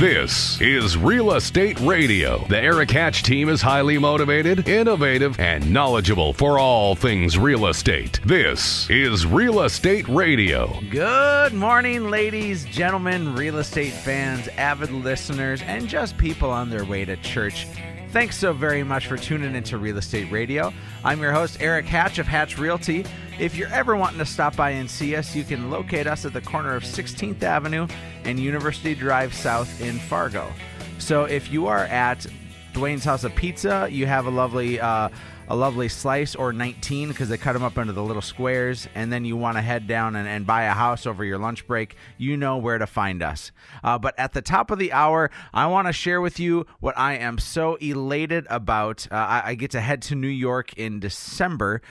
This is Real Estate Radio. The Erik Hatch team is highly motivated, innovative, and knowledgeable for all things real estate. This is Real Estate Radio. Good morning, ladies, gentlemen, real estate fans, avid listeners, and just people on their way to church. Thanks so very much for tuning into Real Estate Radio. I'm your host, Erik Hatch of Hatch Realty. If you're ever wanting to stop by and see us, you can locate us at the corner of 16th Avenue and University Drive South in Fargo. So if you are at Dwayne's House of Pizza, you have a lovely slice, or 19 because they cut them up into the little squares, and then you want to head down and buy a house over your lunch break, you know where to find us. But at the top of the hour, I want to share with you what I am so elated about. I get to head to New York in December.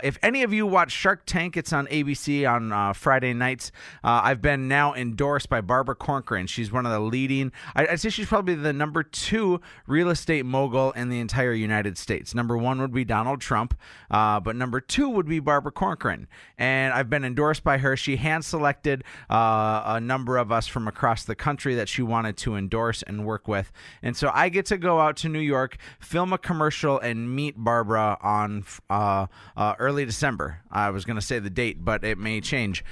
If any of you watch Shark Tank, it's on ABC on Friday nights. I've been now endorsed by Barbara Corcoran. She's one of the leading, I'd say she's probably the number 2 real estate mogul in the entire United States. Number 1 would be Donald Trump, but number 2 would be Barbara Corcoran. And I've been endorsed by her. She hand-selected a number of us from across the country that she wanted to endorse and work with. And so I get to go out to New York, film a commercial, and meet Barbara on early December. I was going to say the date, but it may change.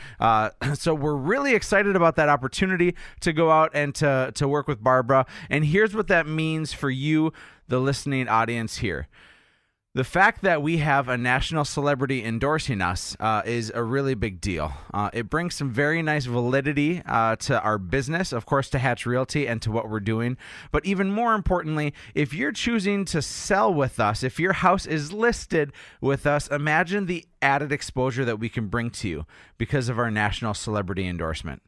So we're really excited about that opportunity to go out and to work with Barbara. And here's what that means for you, the listening audience here. The fact that we have a national celebrity endorsing us is a really big deal. It brings some very nice validity to our business, of course, to Hatch Realty and to what we're doing. But even more importantly, if you're choosing to sell with us, if your house is listed with us, imagine the added exposure that we can bring to you because of our national celebrity endorsement.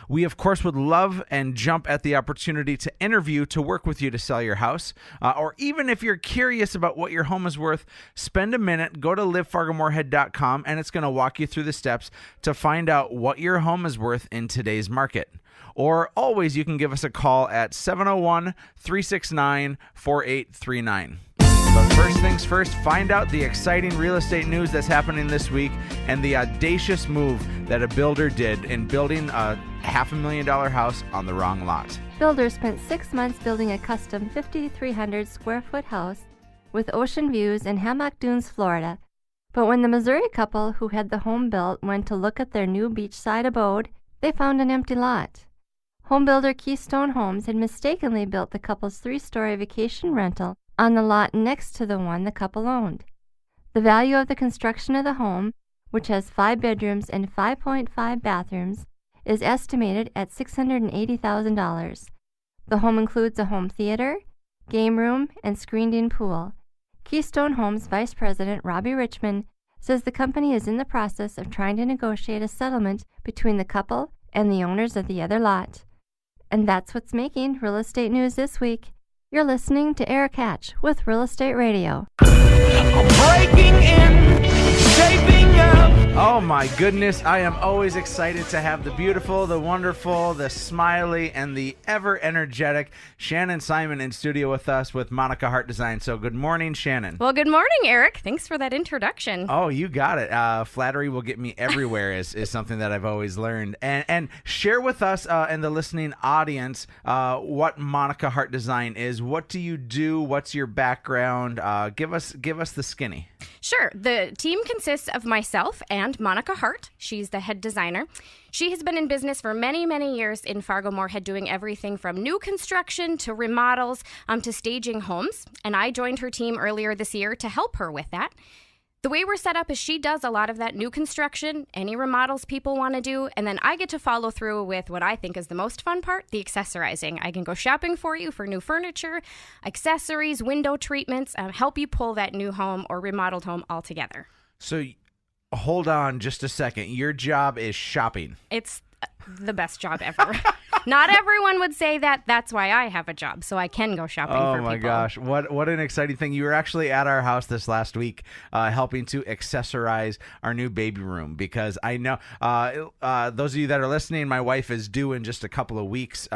We, of course, would love and jump at the opportunity to interview, to work with you to sell your house. Or even if you're curious about what your home is worth, spend a minute, go to livefargomorehead.com, and it's going to walk you through the steps to find out what your home is worth in today's market. Or always, you can give us a call at 701-369-4839. But first things first, find out the exciting real estate news that's happening this week and the audacious move that a builder did in building a $500,000 house on the wrong lot. Builders spent 6 months building a custom 5,300 square foot house with ocean views in Hammock Dunes, Florida. But when the Missouri couple who had the home built went to look at their new beachside abode, they found an empty lot. Home builder Keystone Homes had mistakenly built the couple's 3-story vacation rental on the lot next to the one the couple owned. The value of the construction of the home, which has 5 bedrooms and 5.5 bathrooms, is estimated at $680,000. The home includes a home theater, game room, and screened-in pool. Keystone Homes Vice President Robbie Richmond says the company is in the process of trying to negotiate a settlement between the couple and the owners of the other lot. And that's what's making real estate news this week. You're listening to Erik Hatch with Real Estate Radio. Breaking in, shaping up. Oh my goodness, I am always excited to have the beautiful, the wonderful, the smiley, and the ever energetic Shannon Simon in studio with us with Monica Hart Design. So good morning, Shannon. Well, good morning, Erik. Thanks for that introduction. Oh, you got it. Flattery will get me everywhere is something that I've always learned. And share with us and the listening audience what Monica Hart Design is. What do you do? What's your background? Give us the skinny. Sure. The team consists of myself and Monica Hart. She's the head designer. She has been in business for many, many years in Fargo-Moorhead, doing everything from new construction to remodels to staging homes. And I joined her team earlier this year to help her with that. The way we're set up is she does a lot of that new construction, any remodels people want to do, and then I get to follow through with what I think is the most fun part, the accessorizing. I can go shopping for you for new furniture, accessories, window treatments, help you pull that new home or remodeled home all together. So hold on just a second. Your job is shopping. It's the best job ever. Not everyone would say that. That's why I have a job, so I can go shopping for people. Oh my gosh, what an exciting thing. You were actually at our house this last week helping to accessorize our new baby room, because I know those of you that are listening, my wife is due in just a couple of weeks.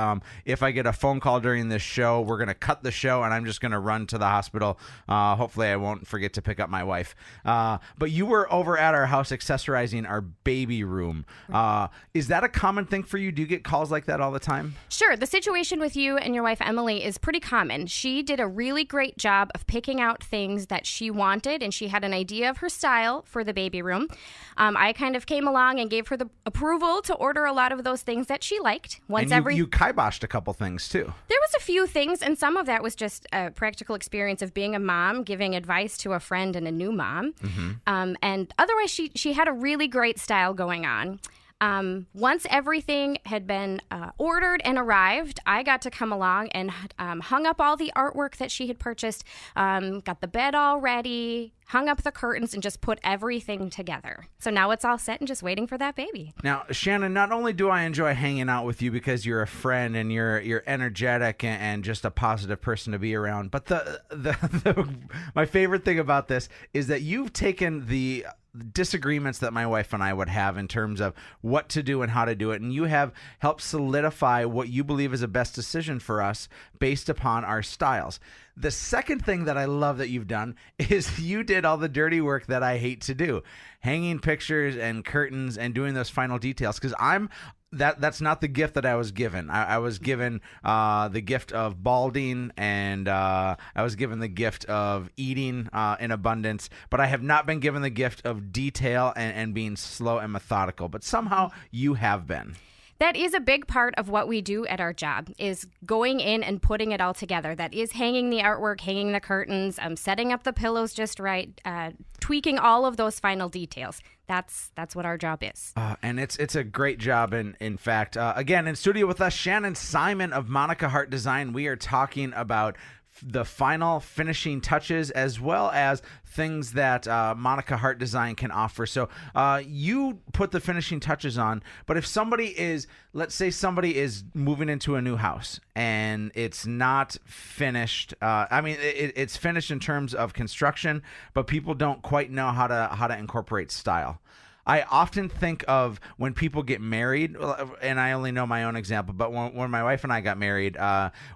If I get a phone call during this show, we're going to cut the show and I'm just going to run to the hospital. Hopefully I won't forget to pick up my wife. But you were over at our house accessorizing our baby room. Is that a common common thing for you? Do you get calls like that all the time? Sure. The situation with you and your wife, Emily, is pretty common. She did a really great job of picking out things that she wanted, and she had an idea of her style for the baby room. I kind of came along and gave her the approval to order a lot of those things that she liked. You kiboshed a couple things, too. There was a few things, and some of that was just a practical experience of being a mom, giving advice to a friend and a new mom. And otherwise, she had a really great style going on. Once everything had been ordered and arrived, I got to come along and hung up all the artwork that she had purchased, got the bed all ready, hung up the curtains, and just put everything together. So now it's all set and just waiting for that baby. Now, Shannon, not only do I enjoy hanging out with you because you're a friend and you're energetic and just a positive person to be around, but my favorite thing about this is that you've taken the disagreements that my wife and I would have in terms of what to do and how to do it, and you have helped solidify what you believe is the best decision for us based upon our styles. The second thing that I love that you've done is you did all the dirty work that I hate to do, hanging pictures and curtains and doing those final details, because that's not the gift that I was given. I was given the gift of balding, and I was given the gift of eating in abundance, but I have not been given the gift of detail and being slow and methodical. But somehow you have been. That is a big part of what we do at our job, is going in and putting it all together. That is hanging the artwork, hanging the curtains, setting up the pillows just right, tweaking all of those final details. That's what our job is. And it's a great job. In fact, again, in studio with us, Shannon Simon of Monica Hart Design. We are talking about the final finishing touches as well as things that Monica Hart Design can offer. So you put the finishing touches on, but if let's say somebody is moving into a new house and it's not finished, it's finished in terms of construction, but people don't quite know how to incorporate style. I often think of when people get married, and I only know my own example, but when my wife and I got married,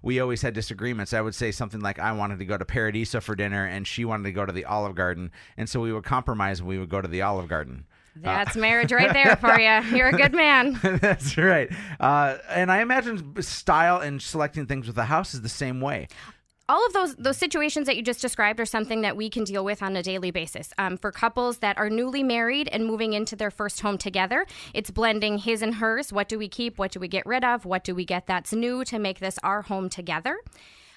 we always had disagreements. I would say something like, I wanted to go to Paradiso for dinner, and she wanted to go to the Olive Garden, and so we would compromise, and we would go to the Olive Garden. That's marriage right there for you. You're a good man. That's right. And I imagine style and selecting things with the house is the same way. All of those situations that you just described are something that we can deal with on a daily basis. For couples that are newly married and moving into their first home together, it's blending his and hers. What do we keep? What do we get rid of? What do we get that's new to make this our home together?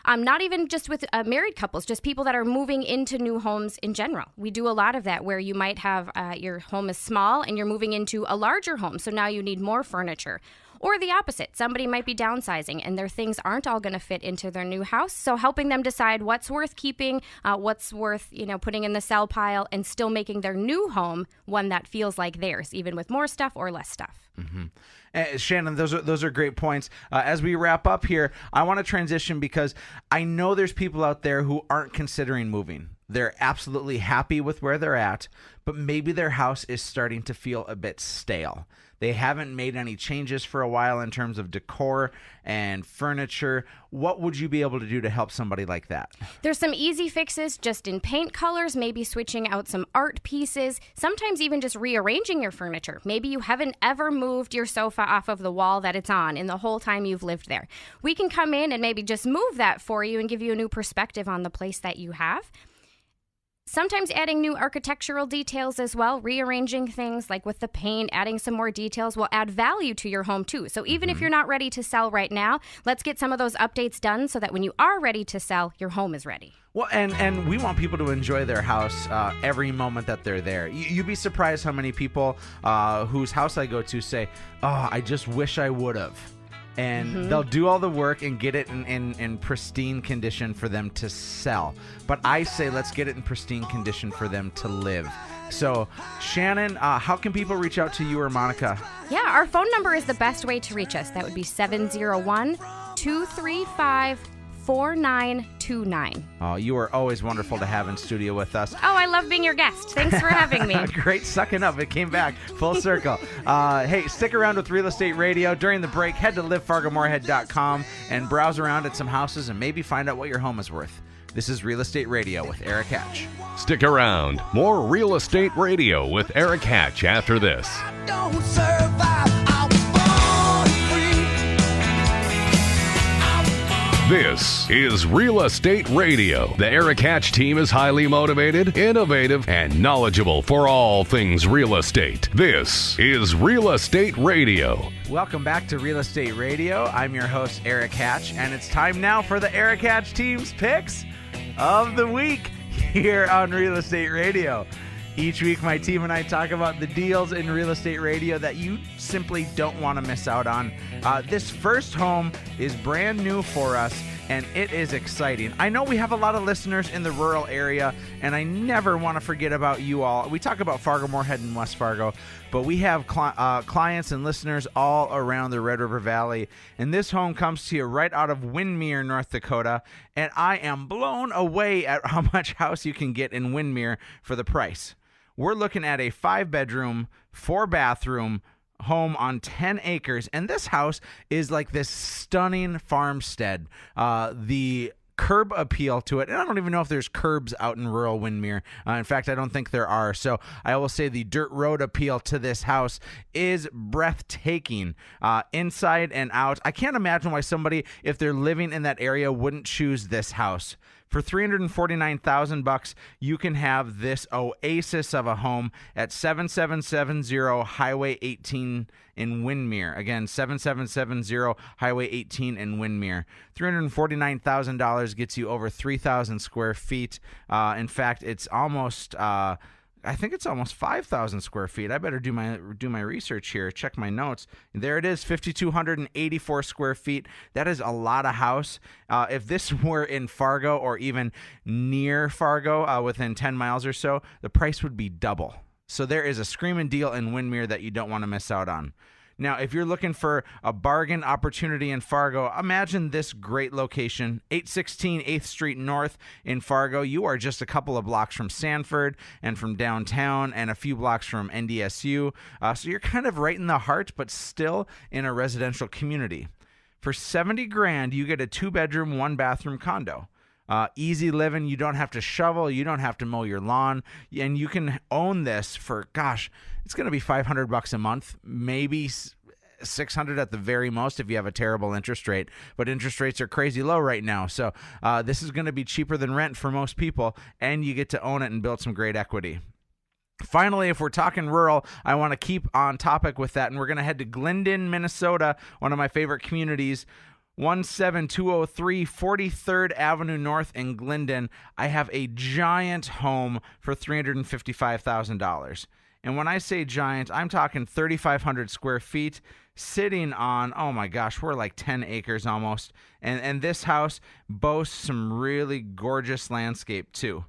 Not even just with married couples, just people that are moving into new homes in general. We do a lot of that where you might have your home is small and you're moving into a larger home, so now you need more furniture. Or the opposite, somebody might be downsizing and their things aren't all going to fit into their new house. So helping them decide what's worth keeping, what's worth putting in the sell pile, and still making their new home one that feels like theirs, even with more stuff or less stuff. Mm-hmm. Shannon, those are great points. As we wrap up here, I want to transition because I know there's people out there who aren't considering moving. They're absolutely happy with where they're at, but maybe their house is starting to feel a bit stale. They haven't made any changes for a while in terms of decor and furniture. What would you be able to do to help somebody like that? There's some easy fixes just in paint colors, maybe switching out some art pieces, sometimes even just rearranging your furniture. Maybe you haven't ever moved your sofa off of the wall that it's on in the whole time you've lived there. We can come in and maybe just move that for you and give you a new perspective on the place that you have. Sometimes adding new architectural details as well, rearranging things like with the paint, adding some more details will add value to your home too. So even if you're not ready to sell right now, let's get some of those updates done so that when you are ready to sell, your home is ready. Well, and we want people to enjoy their house every moment that they're there. You'd be surprised how many people whose house I go to say, "Oh, I just wish I would have." And they'll do all the work and get it in pristine condition for them to sell. But I say let's get it in pristine condition for them to live. So, Shannon, how can people reach out to you or Monica? Yeah, our phone number is the best way to reach us. That would be 701-235-4929. Oh, you are always wonderful to have in studio with us. Oh, I love being your guest. Thanks for having me. Great sucking up. It came back full circle. Hey, stick around with Real Estate Radio. During the break, head to livefargomorehead.com and browse around at some houses and maybe find out what your home is worth. This is Real Estate Radio with Erik Hatch. Stick around. More Real Estate Radio with Erik Hatch after this. Don't survive, I was born. This is Real Estate Radio. The Erik Hatch team is highly motivated, innovative, and knowledgeable for all things real estate. This is Real Estate Radio. Welcome back to Real Estate Radio. I'm your host, Erik Hatch, and it's time now for the Erik Hatch team's picks of the week here on Real Estate Radio. Each week, my team and I talk about the deals in real estate radio that you simply don't want to miss out on. This first home is brand new for us, and it is exciting. I know we have a lot of listeners in the rural area, and I never want to forget about you all. We talk about Fargo Moorhead and West Fargo, but we have clients and listeners all around the Red River Valley, and this home comes to you right out of Windermere, North Dakota, and I am blown away at how much house you can get in Windermere for the price. We're looking at a 5-bedroom, 4-bathroom home on 10 acres, and this house is like this stunning farmstead. The curb appeal to it, and I don't even know if there's curbs out in rural Windermere. In fact, I don't think there are. So I will say the dirt road appeal to this house is breathtaking, inside and out. I can't imagine why somebody, if they're living in that area, wouldn't choose this house. For $349,000, you can have this oasis of a home at 7770 Highway 18 in Windermere. Again, 7770 Highway 18 in Windermere. $349,000 gets you over 3,000 square feet. In fact, it's almost... I think it's almost 5,000 square feet. I better do my research here. Check my notes. There it is, 5,284 square feet. That is a lot of house. If this were in Fargo or even near Fargo, within 10 miles or so, the price would be double. So there is a screaming deal in Windermere that you don't want to miss out on. Now, if you're looking for a bargain opportunity in Fargo, imagine this great location, 816 8th Street North in Fargo. You are just a couple of blocks from Sanford and from downtown and a few blocks from NDSU. So you're kind of right in the heart, but still in a residential community. For $70,000, you get a 2-bedroom, 1-bathroom condo. Easy living. You don't have to shovel. You don't have to mow your lawn. And you can own this for, it's going to be $500 a month, maybe $600 at the very most if you have a terrible interest rate. But interest rates are crazy low right now. So this is going to be cheaper than rent for most people, and you get to own it and build some great equity. Finally, if we're talking rural, I want to keep on topic with that, and we're going to head to Glendon, Minnesota, one of my favorite communities. 17203 43rd Avenue North in Glendon. I have a giant home for $355,000. And when I say giant, I'm talking 3,500 square feet sitting on, we're like 10 acres almost. And this house boasts some really gorgeous landscape too.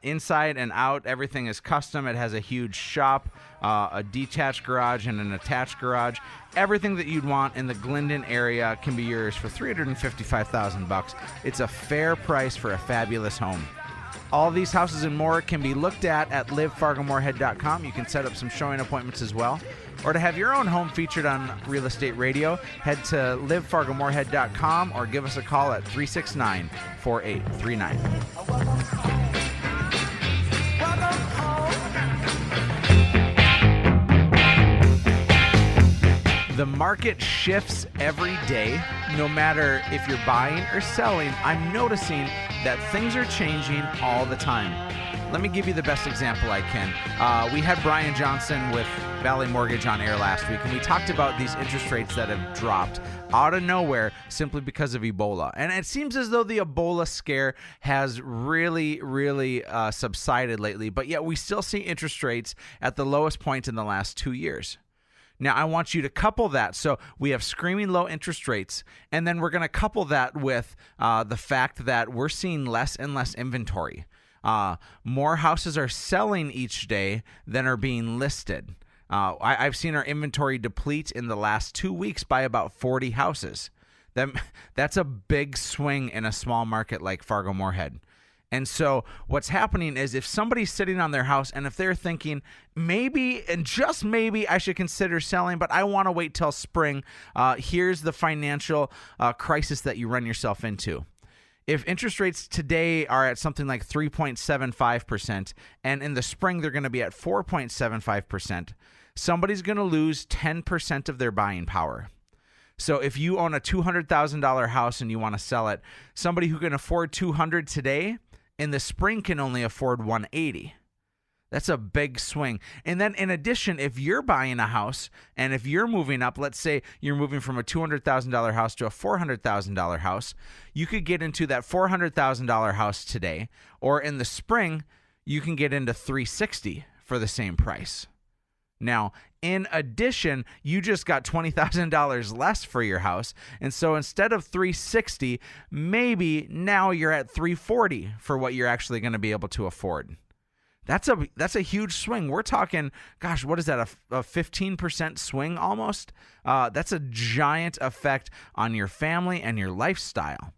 Inside and out, everything is custom. It has a huge shop, a detached garage, and an attached garage. Everything that you'd want in the Glendon area can be yours for $355,000. It's a fair price for a fabulous home. All these houses and more can be looked at livefargomoorhead.com. You can set up some showing appointments as well. Or to have your own home featured on Real Estate Radio, head to livefargomoorhead.com or give us a call at 369-4839. The market shifts every day. No matter if you're buying or selling, I'm noticing that things are changing all the time. Let me give you the best example I can. We had Brian Johnson with Valley Mortgage on air last week, and we talked about these interest rates that have dropped out of nowhere simply because of Ebola. And it seems as though the Ebola scare has really subsided lately, but yet we still see interest rates at the lowest point in the last 2 years. Now, I want you to couple that. So we have screaming low interest rates, and then we're going to couple that with the fact that we're seeing less and less inventory. More houses are selling each day than are being listed. I've seen our inventory deplete in the last 2 weeks by about 40 houses. That's a big swing in a small market like Fargo Moorhead. And so what's happening is if somebody's sitting on their house and if they're thinking maybe and just maybe I should consider selling, but I want to wait till spring, here's the financial crisis that you run yourself into. If interest rates today are at something like 3.75% and in the spring they're going to be at 4.75%, somebody's going to lose 10% of their buying power. So if you own a $200,000 house and you want to sell it, somebody who can afford $200,000 today in the spring can only afford $180,000. That's a big swing. And then in addition, if you're buying a house and if you're moving up, let's say you're moving from a $200,000 house to a $400,000 house, you could get into that $400,000 house today, or in the spring, you can get into $360,000 for the same price. Now, in addition, you just got $20,000 less for your house. And so instead of $360,000, maybe now you're at $340,000 for what you're actually going to be able to afford. That's a huge swing. We're talking, gosh, what is that, a 15% swing almost? That's a giant effect on your family and your lifestyle.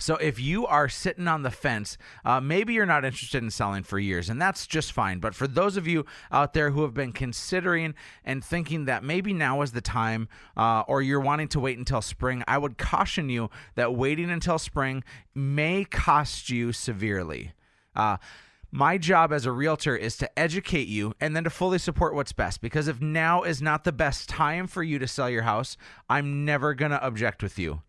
So if you are sitting on the fence, maybe you're not interested in selling for years, and that's just fine. But for those of you out there who have been considering and thinking that maybe now is the time, or you're wanting to wait until spring, I would caution you that waiting until spring may cost you severely. My job as a realtor is to educate you and then to fully support what's best, because if now is not the best time for you to sell your house, I'm never going to object with you.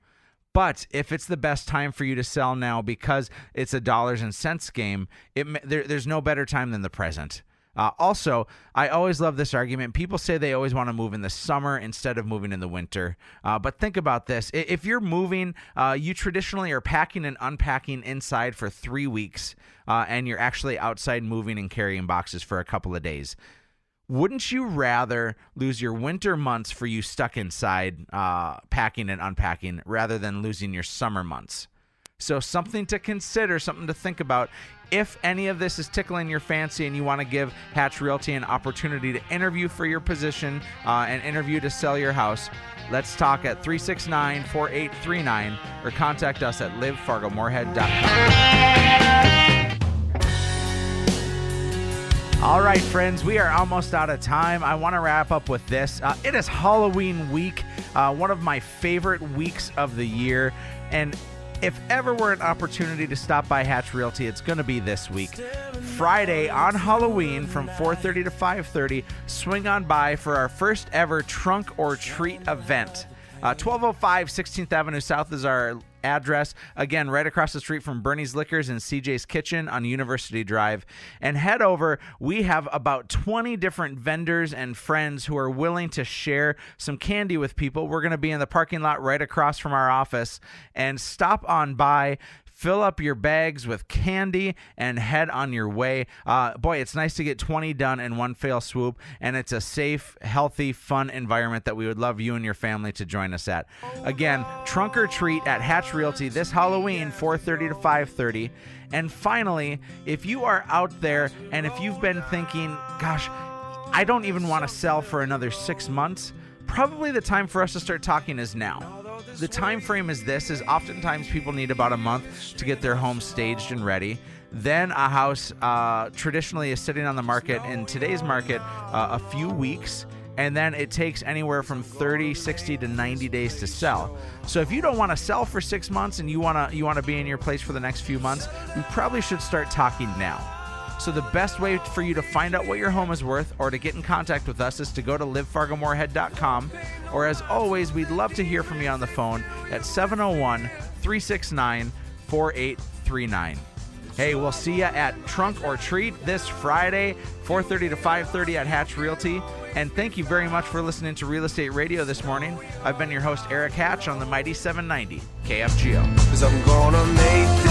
But if it's the best time for you to sell now because it's a dollars and cents game, there's no better time than the present. Also, I always love this argument. People say they always want to move in the summer instead of moving in the winter. But think about this. If you're moving, you traditionally are packing and unpacking inside for 3 weeks, and you're actually outside moving and carrying boxes for a couple of days. Wouldn't you rather lose your winter months for you stuck inside packing and unpacking rather than losing your summer months? So something to consider, something to think about. If any of this is tickling your fancy and you want to give Hatch Realty an opportunity to interview for your position and interview to sell your house, let's talk at 369-4839 or contact us at livefargomoorhead.com. All right, friends, we are almost out of time. I want to wrap up with this. It is Halloween week, one of my favorite weeks of the year. And if ever were an opportunity to stop by Hatch Realty, it's going to be this week. Friday on Halloween from 4:30 to 5:30, swing on by for our first ever Trunk or Treat event. 1205 16th Avenue South is our address. Again, right across the street from Bernie's Liquors and CJ's Kitchen on University Drive. And head over. We have about 20 different vendors and friends who are willing to share some candy with people. We're going to be in the parking lot right across from our office. And stop on by. Fill up your bags with candy and head on your way. Boy, it's nice to get 20 done in one fell swoop, and it's a safe, healthy, fun environment that we would love you and your family to join us at. Again, Trunk or Treat at Hatch Realty this Halloween, 4:30 to 5:30. And finally, if you are out there and if you've been thinking, gosh, I don't even want to sell for another 6 months, probably the time for us to start talking is now. The time frame is this, is oftentimes people need about a month to get their home staged and ready. Then a house traditionally is sitting on the market, in today's market, a few weeks. And then it takes anywhere from 30, 60 to 90 days to sell. So if you don't want to sell for 6 months and you want to be in your place for the next few months, we probably should start talking now. So the best way for you to find out what your home is worth or to get in contact with us is to go to livefargomoorhead.com. Or as always, we'd love to hear from you on the phone at 701-369-4839. Hey, we'll see you at Trunk or Treat this Friday, 4:30 to 5:30 at Hatch Realty. And thank you very much for listening to Real Estate Radio this morning. I've been your host, Erik Hatch, on the Mighty 790 KFGO. 'Cause I'm gonna make